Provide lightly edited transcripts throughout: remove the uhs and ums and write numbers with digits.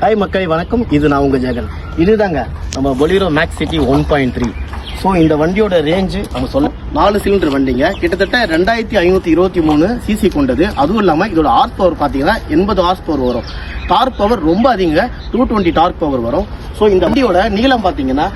Hi மக்களே வணக்கம். இது நான் உங்கள் ஜெகன். இதுதாங்க நம்ம பொலிரோ மேக்ஸ் சிட்டி 1.3. ஸோ இந்த வண்டியோட ரேஞ்சு நம்ம சொல்ல 4 சிலிண்டர் வண்டிங்க, கிட்டத்தட்ட 2523 சிசி கொண்டது. அதுவும் இல்லாமல் இதோட ஹார்ஸ் பவர் பார்த்தீங்கன்னா 80 ஹார்ஸ் பவர் வரும். டார்க் பவர் ரொம்ப அதிகங்க, 220 டார்க் பவர் வரும். ஸோ இந்த வண்டியோட நீளம் பார்த்தீங்கன்னா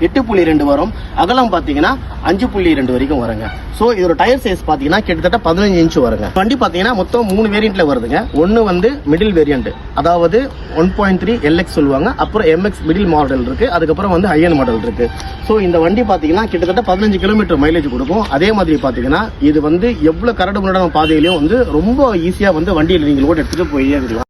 8.2 வரும், அகலம் பார்த்தீங்கன்னா 5.2 வரைக்கும் வருங்க. ஸோ இதோட டயர் சைஸ் பார்த்தீங்கன்னா கிட்டத்தட்ட 15 இன்ச்சு வருங்க. வண்டி பார்த்தீங்கன்னா மொத்தம் 3 வேரியண்ட்ல வருதுங்க. ஒன்று வந்து மிடில் வேரியண்ட், அதாவது 1.3 LX சொல்லுவாங்க. அப்புறம் MX மிடில் மாடல் இருக்கு, அதுக்கப்புறம் வந்து ஹையன் மாடல் இருக்கு. ஸோ இந்த வண்டி பார்த்தீங்கன்னா கிட்டத்தட்ட 15 கிலோமீட்டர் மைலேஜ் கொடுக்கும். அதே மாதிரி பார்த்தீங்கன்னா இது வந்து எவ்வளோ கரடு முரடான பாதையிலையும் வந்து ரொம்ப ஈஸியாக வந்து வண்டியில் நீங்கள் லோட் எடுத்துட்டு போயே இருக்கலாம்.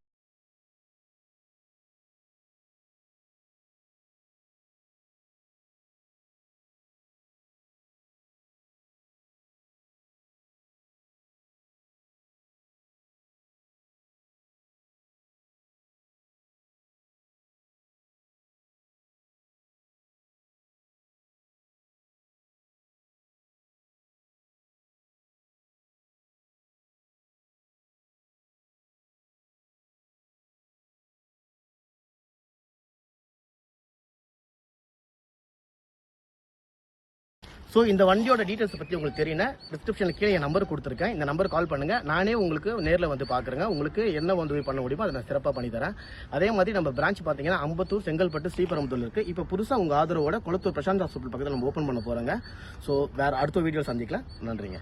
ஸோ இந்த வண்டியோட டீட்டெயில்ஸ் பற்றி உங்களுக்கு தெரியுங்க, டிஸ்கிரிப்ஷனில் கீழே என் நம்பர் கொடுத்துருக்கேன். இந்த நம்பர் கால் பண்ணுங்கள், நானே உங்களுக்கு நேரில் வந்து பார்க்குறேங்க. உங்களுக்கு என்ன உதவி பண்ண முடியுமோ அதை நான் சிறப்பாக பண்ணி தரேன். அதே மாதிரி நம்ம பிரான்ச் பார்த்தீங்கன்னா அம்பத்தூர், செங்கல்பட்டு, ஸ்ரீபெரும்புதூர் இருக்குது. இப்போ புதுசாக உங்கள் ஆதரவோட குளத்தூர் பிரசாந்த் ஹாஸ்பிட்டல் பக்கத்தில் நம்ம ஓப்பன் பண்ண போகிறோங்க. ஸோ வேறு அடுத்த வீடியோ சந்திக்கலாம். நன்றிங்க.